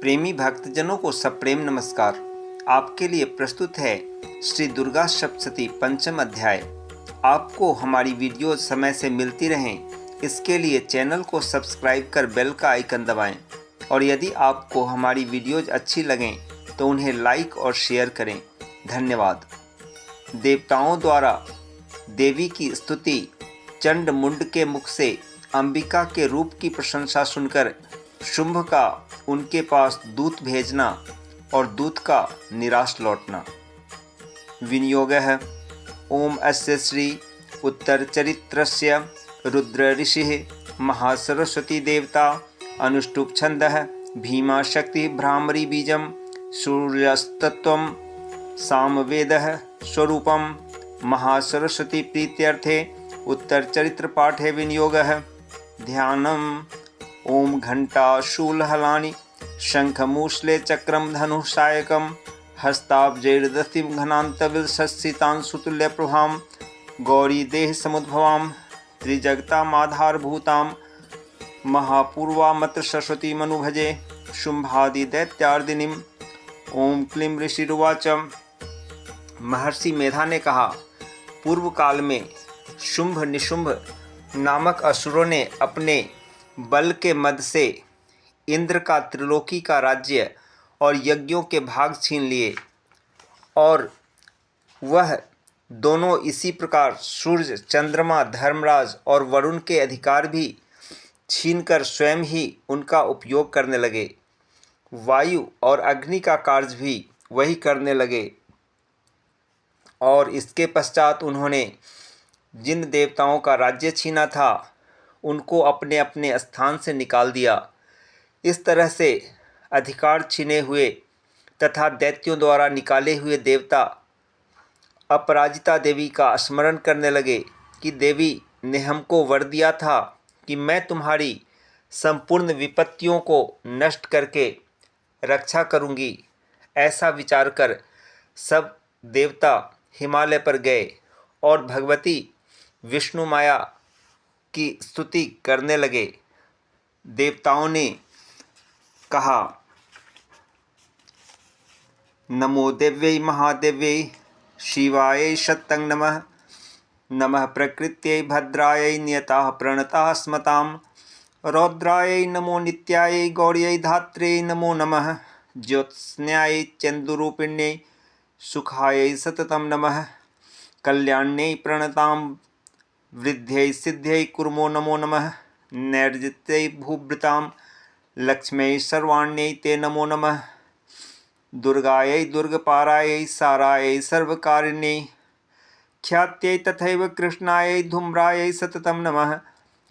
प्रेमी भक्तजनों को सप्रेम नमस्कार। आपके लिए प्रस्तुत है श्री दुर्गा सप्तशती पंचम अध्याय। आपको हमारी वीडियो समय से मिलती रहें इसके लिए चैनल को सब्सक्राइब कर बेल का आइकन दबाएं और यदि आपको हमारी वीडियोज अच्छी लगें तो उन्हें लाइक और शेयर करें। धन्यवाद। देवताओं द्वारा देवी की स्तुति। चंड मुंड के मुख से अंबिका के रूप की प्रशंसा सुनकर शुंभ का उनके पास दूत भेजना और दूत का निराश लौटना। विनियोगः ओम अस्य श्री उत्तरचरित्रस्य रुद्र ऋषिः महासरस्वती देवता अनुष्टुप छंदः भीमा शक्ति भ्रामरी बीजम सूर्यस्तत्वं सामवेदः स्वरूपम महासरस्वती प्रीत्यर्थे उत्तरचरित्र पाठे विनियोगः। ध्यानम् ओम घंटा शूलहलानि शंखमूसले चक्रम धनुषायकम हस्ताब्जैर्दधिं घनान्तविलसत्सितांशुतुल्यप्रभां गौरी देह समुद्भवां त्रिजगतामाधारभूतां महापूर्वामत्र सरस्वती मनुभजे शुंभादिदैत्यार्दिनीम्। ओम क्लीं ऋषिरुवाच। महर्षि मेधा ने कहा, पूर्व काल में शुंभ निशुंभ नामक असुरों ने अपने बल के मद से इंद्र का त्रिलोकी का राज्य और यज्ञों के भाग छीन लिए और वह दोनों इसी प्रकार सूर्य, चंद्रमा, धर्मराज और वरुण के अधिकार भी छीनकर स्वयं ही उनका उपयोग करने लगे। वायु और अग्नि का कार्य भी वही करने लगे और इसके पश्चात उन्होंने जिन देवताओं का राज्य छीना था उनको अपने अपने स्थान से निकाल दिया। इस तरह से अधिकार छीने हुए तथा दैत्यों द्वारा निकाले हुए देवता अपराजिता देवी का स्मरण करने लगे कि देवी ने हमको वर दिया था कि मैं तुम्हारी संपूर्ण विपत्तियों को नष्ट करके रक्षा करूंगी। ऐसा विचार कर सब देवता हिमालय पर गए और भगवती विष्णु माया की स्तुति करने लगे। देवताओं ने कहा, नमो देव्यै महादेव्यै शिवायै शतं नमः। नमः प्रकृत्यै भद्रायै नियताः प्रणताः स्मतां। रौद्रायै नमो नित्यायै गौर्यै धात्र्यै नमो नमः। ज्योत्स्नायै चन्द्ररूपिण्यै सुखायै सततं नमः। कल्याण्यै प्रणतां वृद्ध्यै सिद्ध्यै कुर्मो नमो नमः। नैर्जित्यै भूभृतां लक्ष्म्यै सर्वाण्यै ते नमो नमः। दुर्गायै दुर्गपारायै सारायै सर्वकारिण्यै ख्यात्यै तथैव कृष्णायै धूम्रायै सततं नमः।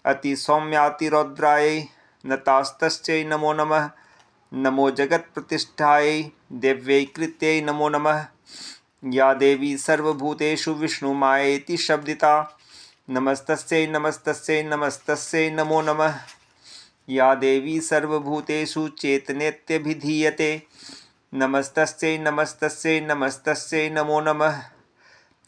अतिसौम्यातिरौद्रायै नतास्तस्यै नमो नमः। नमो जगत्प्रतिष्ठायै देव्यै कृत्यै नमो नमः। या देवी सर्वभूतेषु विष्णुमायेति शब्दिता नमस्तस्यै नमस्तस्यै नमस्तस्यै नमो नमः। या देवी सर्वभूतेषु चेतनेत्यभिधीयते नमस्तस्यै नमस्तस्यै नमस्तस्यै नमो नमः।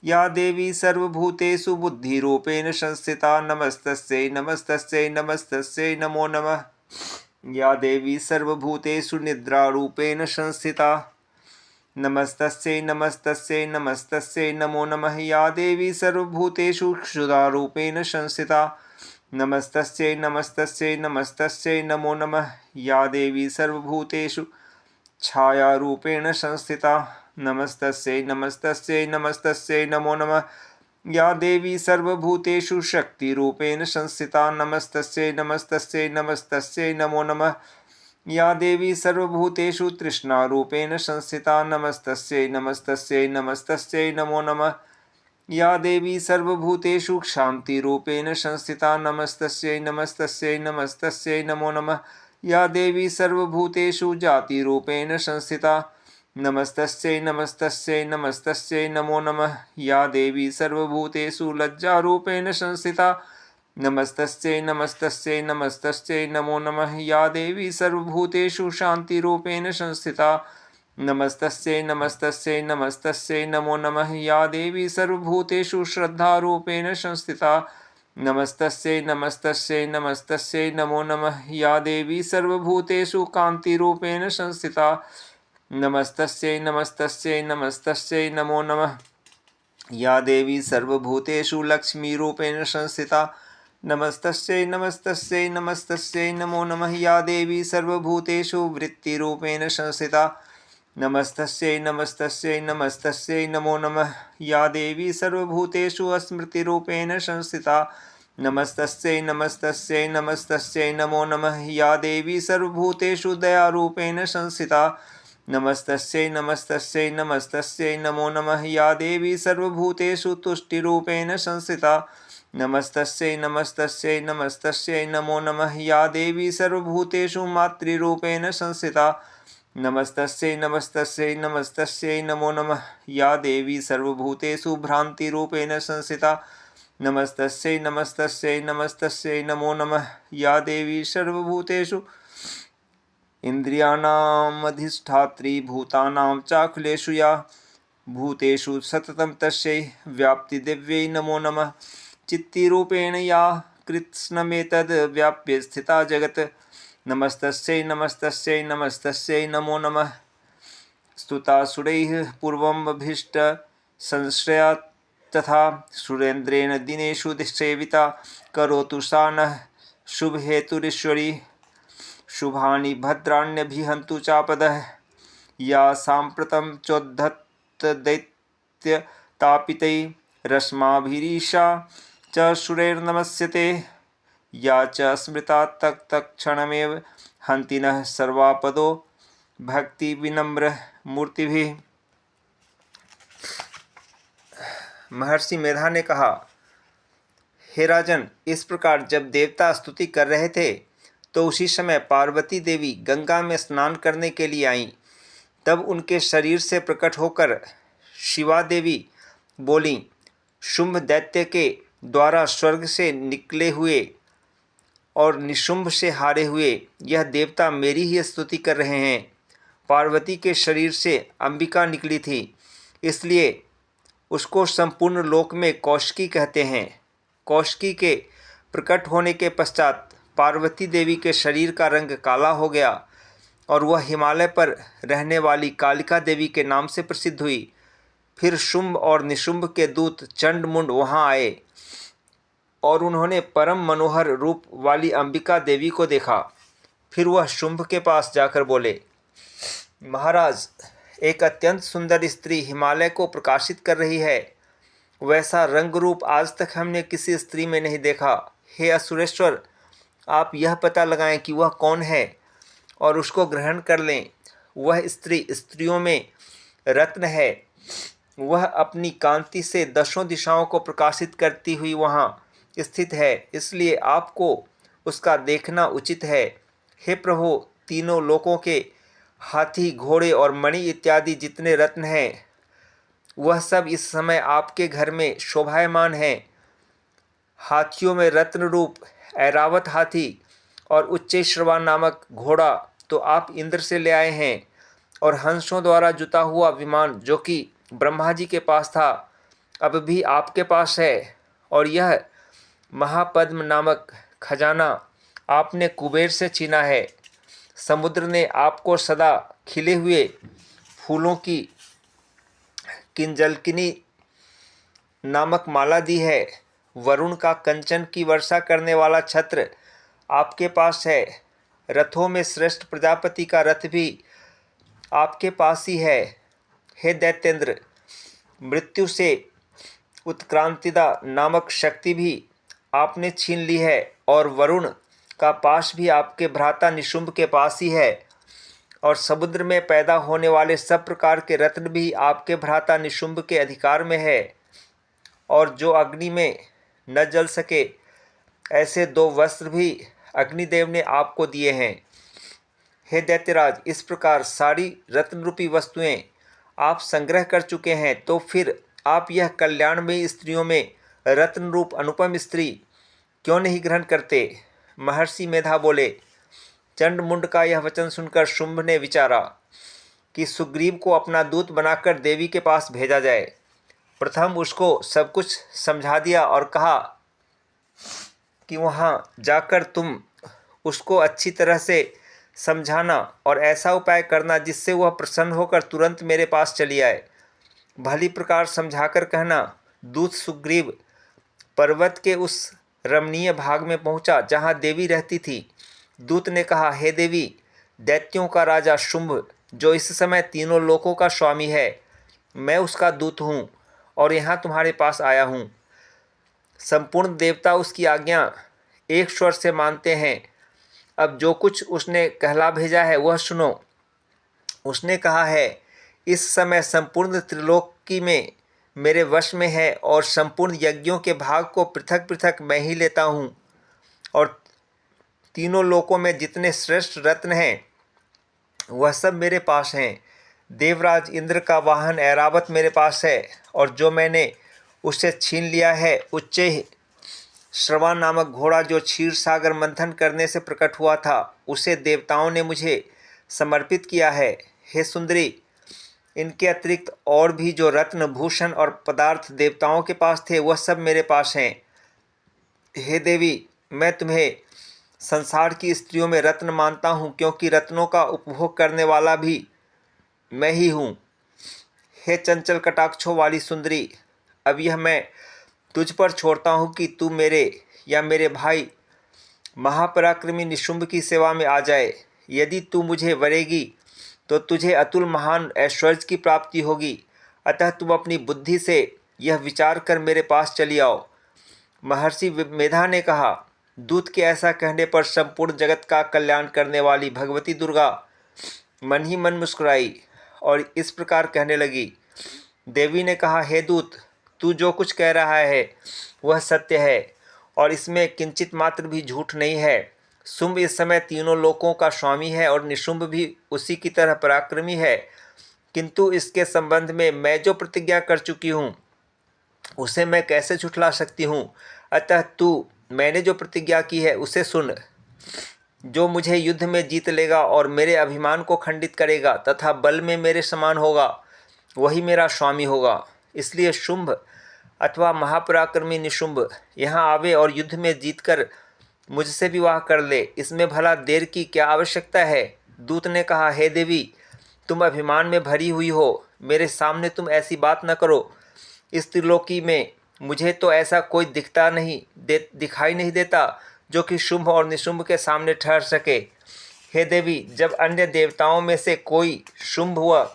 या देवी सर्वभूतेषु बुद्धिरूपेण संस्थिता नमस्तस्यै नमस्तस्यै नमस्तस्यै नमो नमः। या देवी सर्वभूतेषु निद्रारूपेण संस्थिता नमस्तस्यै नमस्तस्यै नमस्तस्यै नमो नमः। या देवी सर्वभूतेषु क्षुधारूपेण संस्थिता नमस्तस्यै नमस्तस्यै नमस्तस्यै नमो नमः। या देवी सर्वभूतेषु छायारूपेण संस्थिता नमस्तस्यै नमस्तस्यै नमस्तस्यै नमो नमः। या देवी सर्वभूतेषु शक्तिरूपेण संस्थिता नमस्तस्यै नमस्तस्यै नमस्तस्यै नमो नमः। या देवी सर्वभूतेषु तृष्णारूपेण संस्थिता नमस्तस्यै नमस्तस्यै नमस्तस्यै नमो नमः। या देवी सर्वभूतेषु क्षान्तिरूपेण संस्थिता नमस्तस्यै नमस्तस्यै नमस्तस्यै नमो नमः। या देवी सर्वभूतेषु जातिरूपेण संस्थिता नमस्तस्यै नमस्तस्यै नमस्तस्यै नमो नमः। या देवी सर्वभूतेषु लज्जारूपेण संस्थिता नमस्तस्यै नमस्तस्यै नमस्तस्यै नमो नमः। या देवी सर्वभूतेषु शान्तिरूपेण संस्थिता नमस्तस्यै नमस्तस्यै नमस्तस्यै नमो नमः। या देवी सर्वभूतेषु श्रद्धारूपेण संस्थिता नमस्तस्यै नमस्तस्यै नमस्तस्यै नमो नमः। या देवी सर्वभूतेषु कान्तिरूपेण संस्थिता। नमस्तस्यै नमस्तस्यै नमस्तस्यै नमो नमः। या देवी सर्वभूतेषु लक्ष्मीरूपेण संस्थिता। नमस्तस्यै नमस्तस्यै नमस्तस्यै नमो नमः। या देवी सर्वभूतेषु वृत्तिरूपेण संस्थिता। नमस्तस्यै नमस्तस्यै नमस्तस्यै नमो नमः। या देवी सर्वभूतेषु स्मृतिरूपेण संस्थिता। नमस्तस्यै नमस्तस्यै नमस्तस्यै नमो नमः। या देवी सर्वभूतेषु दयारूपेण संस्थिता। नमस्तस्यै नमस्तस्यै नमस्तस्यै नमो नमः। या देवी सर्वभूतेषु तुष्टिरूपेण संस्थिता। नमस्तस्यै नमस्तस्यै नमस्तस्यै नमो नमः। या देवी सर्वभूतेषु मातृरूपेण संस्थिता। नमस्तस्यै नमस्तस्यै नमस्तस्यै नमो नमः। या देवी सर्वभूतेषु भ्रान्तिरूपेण संस्थिता। नमस्तस्यै नमस्तस्यै नमस्तस्यै नमो नमः। या देवी सर्वभूतेषु इन्द्रियाणामधिष्ठात्री भूतानां चाखिलेषु या भूतेषु सततं तस्यै व्याप्तिदिव्यै नमो नमः। चित्तिरूपेण या कृत्स्नमेतद् व्याप्य स्थिता जगत्। नमस्तस्यै नमस्तस्यै नमस्तस्यै नमो नमः। स्तुतासुरैः पूर्वमभीष्टसंश्रया तथा सुरेन्द्रेण दिनेषु सेविता। करोतु सा नः शुभहेतुरीश्वरी। शुभानि भद्राण्यभिहन्तु चापदः। या साम्प्रतं चोद्धतदैत्यतापितैः रश्माभिरीशा च सुरैर्नमस्यते। या च स्मृता तत्क्षणमेव हन्ति नः सर्वापदो भक्तिविनम्रमूर्तिभिः। महर्षि मेधा ने कहा, हे राजन, इस प्रकार जब देवता स्तुति कर रहे थे तो उसी समय पार्वती देवी गंगा में स्नान करने के लिए आईं। तब उनके शरीर से प्रकट होकर शिवा देवी बोलीं, शुंभ दैत्य के द्वारा स्वर्ग से निकले हुए और निशुंभ से हारे हुए यह देवता मेरी ही स्तुति कर रहे हैं। पार्वती के शरीर से अंबिका निकली थी, इसलिए उसको संपूर्ण लोक में कौशिकी कहते हैं। कौशिकी के प्रकट होने के पश्चात पार्वती देवी के शरीर का रंग काला हो गया और वह हिमालय पर रहने वाली कालिका देवी के नाम से प्रसिद्ध हुई। फिर शुंभ और निशुंभ के दूत चंड मुंड वहाँ आए और उन्होंने परम मनोहर रूप वाली अंबिका देवी को देखा। फिर वह शुंभ के पास जाकर बोले, महाराज, एक अत्यंत सुंदर स्त्री हिमालय को प्रकाशित कर रही है। वैसा रंग रूप आज तक हमने किसी स्त्री में नहीं देखा। हे असुरेश्वर, आप यह पता लगाएं कि वह कौन है और उसको ग्रहण कर लें। वह स्त्री स्त्रियों में रत्न है। वह अपनी कांति से दसों दिशाओं को प्रकाशित करती हुई वहाँ स्थित है, इसलिए आपको उसका देखना उचित है। हे प्रभु, तीनों लोकों के हाथी, घोड़े और मणि इत्यादि जितने रत्न हैं वह सब इस समय आपके घर में शोभायमान हैं। हाथियों में रत्न रूप ऐरावत हाथी और उच्चैश्रवा नामक घोड़ा तो आप इंद्र से ले आए हैं, और हंसों द्वारा जुता हुआ विमान जो कि ब्रह्मा जी के पास था अब भी आपके पास है। और यह महापद्म नामक खजाना आपने कुबेर से छीना है। समुद्र ने आपको सदा खिले हुए फूलों की किंजलकिनी नामक माला दी है। वरुण का कंचन की वर्षा करने वाला छत्र आपके पास है। रथों में श्रेष्ठ प्रजापति का रथ भी आपके पास ही है। हे दैत्येंद्र, मृत्यु से उत्क्रांतिदा नामक शक्ति भी आपने छीन ली है, और वरुण का पाश भी आपके भ्राता निशुंभ के पास ही है, और समुद्र में पैदा होने वाले सब प्रकार के रत्न भी आपके भ्राता निशुंभ के अधिकार में है। और जो अग्नि में न जल सके ऐसे 2 वस्त्र भी अग्निदेव ने आपको दिए हैं। हे दैत्यराज, इस प्रकार सारी रत्न रूपी वस्तुएं आप संग्रह कर चुके हैं, तो फिर आप यह कल्याणमयी स्त्रियों में रत्न रूप अनुपम स्त्री क्यों नहीं ग्रहण करते? महर्षि मेधा बोले। चंडमुंड का यह वचन सुनकर शुंभ ने विचारा कि सुग्रीव को अपना दूत बनाकर देवी के पास भेजा जाए। प्रथम उसको सब कुछ समझा दिया और कहा, कि वहाँ जाकर तुम उसको अच्छी तरह से समझाना और ऐसा उपाय करना जिससे वह प्रसन्न होकर तुरंत मेरे पास चली आए। भली प्रकार समझाकर कहना। दूत सुग्रीव पर्वत के उस रमणीय भाग में पहुंचा जहां देवी रहती थी। दूत ने कहा, हे देवी, दैत्यों का राजा शुंभ, जो इस समय तीनों लोकों का स्वामी है, मैं उसका दूत हूँ और यहाँ तुम्हारे पास आया हूँ। संपूर्ण देवता उसकी आज्ञा एक स्वर से मानते हैं। अब जो कुछ उसने कहला भेजा है वह सुनो। उसने कहा है, इस समय संपूर्ण त्रिलोकी में मेरे वश में है और संपूर्ण यज्ञों के भाग को पृथक पृथक मैं ही लेता हूँ, और तीनों लोकों में जितने श्रेष्ठ रत्न हैं वह सब मेरे पास हैं। देवराज इंद्र का वाहन ऐरावत मेरे पास है, और जो मैंने उससे छीन लिया है उच्चैः श्रवा नामक घोड़ा, जो क्षीर सागर मंथन करने से प्रकट हुआ था, उसे देवताओं ने मुझे समर्पित किया है। हे सुंदरी, इनके अतिरिक्त और भी जो रत्न, भूषण और पदार्थ देवताओं के पास थे वह सब मेरे पास हैं। हे देवी, मैं तुम्हें संसार की स्त्रियों में रत्न मानता हूँ, क्योंकि रत्नों का उपभोग करने वाला भी मैं ही हूँ। हे चंचल कटाक्षों वाली सुंदरी, अब यह मैं तुझ पर छोड़ता हूँ कि तू मेरे या मेरे भाई महापराक्रमी निशुंभ की सेवा में आ जाए। यदि तू मुझे वरेगी तो तुझे अतुल महान ऐश्वर्य की प्राप्ति होगी। अतः तुम अपनी बुद्धि से यह विचार कर मेरे पास चली आओ। महर्षि मेधा ने कहा। दूत के ऐसा कहने पर संपूर्ण जगत का कल्याण करने वाली भगवती दुर्गा मन ही मन मुस्कुराई और इस प्रकार कहने लगी। देवी ने कहा, हे दूत, तू जो कुछ कह रहा है वह सत्य है और इसमें किंचित मात्र भी झूठ नहीं है। शुंभ इस समय तीनों लोकों का स्वामी है और निशुंभ भी उसी की तरह पराक्रमी है, किंतु इसके संबंध में मैं जो प्रतिज्ञा कर चुकी हूँ उसे मैं कैसे झुठला सकती हूँ। अतः तू मैंने जो प्रतिज्ञा की है उसे सुन। जो मुझे युद्ध में जीत लेगा और मेरे अभिमान को खंडित करेगा तथा बल में मेरे समान होगा, वही मेरा स्वामी होगा। इसलिए शुंभ अथवा महापराक्रमी निशुंभ यहाँ आवे और युद्ध में जीतकर मुझसे विवाह कर ले। इसमें भला देर की क्या आवश्यकता है। दूत ने कहा, हे देवी, तुम अभिमान में भरी हुई हो, मेरे सामने तुम ऐसी बात न करो। इस त्रिलोकी में मुझे तो ऐसा कोई दिखाई नहीं देता जो कि शुंभ और निशुंभ के सामने ठहर सके। हे देवी, जब अन्य देवताओं में से कोई शुंभ व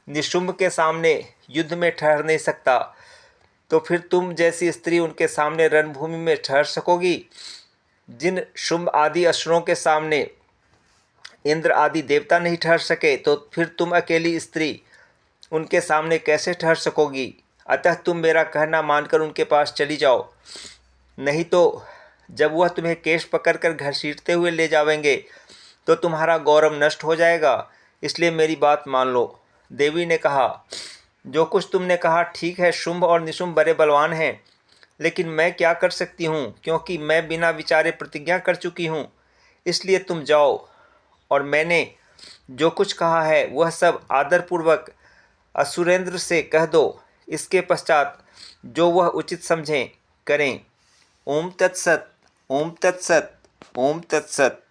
निशुंभ के सामने युद्ध में ठहर नहीं सकता, तो फिर तुम जैसी स्त्री उनके सामने रणभूमि में ठहर सकोगी। जिन शुंभ आदि असुरों के सामने इंद्र आदि देवता नहीं ठहर सके, तो फिर तुम अकेली स्त्री उनके सामने कैसे ठहर सकोगी। अतः तुम मेरा कहना मानकर उनके पास चली जाओ, नहीं तो जब वह तुम्हें केश पकड़कर घसीटते हुए ले जावेंगे तो तुम्हारा गौरव नष्ट हो जाएगा। इसलिए मेरी बात मान लो। देवी ने कहा, जो कुछ तुमने कहा ठीक है। शुंभ और निशुंभ बड़े बलवान हैं, लेकिन मैं क्या कर सकती हूँ, क्योंकि मैं बिना विचारे प्रतिज्ञा कर चुकी हूँ। इसलिए तुम जाओ और मैंने जो कुछ कहा है वह सब आदरपूर्वक असुरेंद्र से कह दो। इसके पश्चात जो वह उचित समझें करें। ओम तत्सत, ओम तत्सत, ओम तत्सत।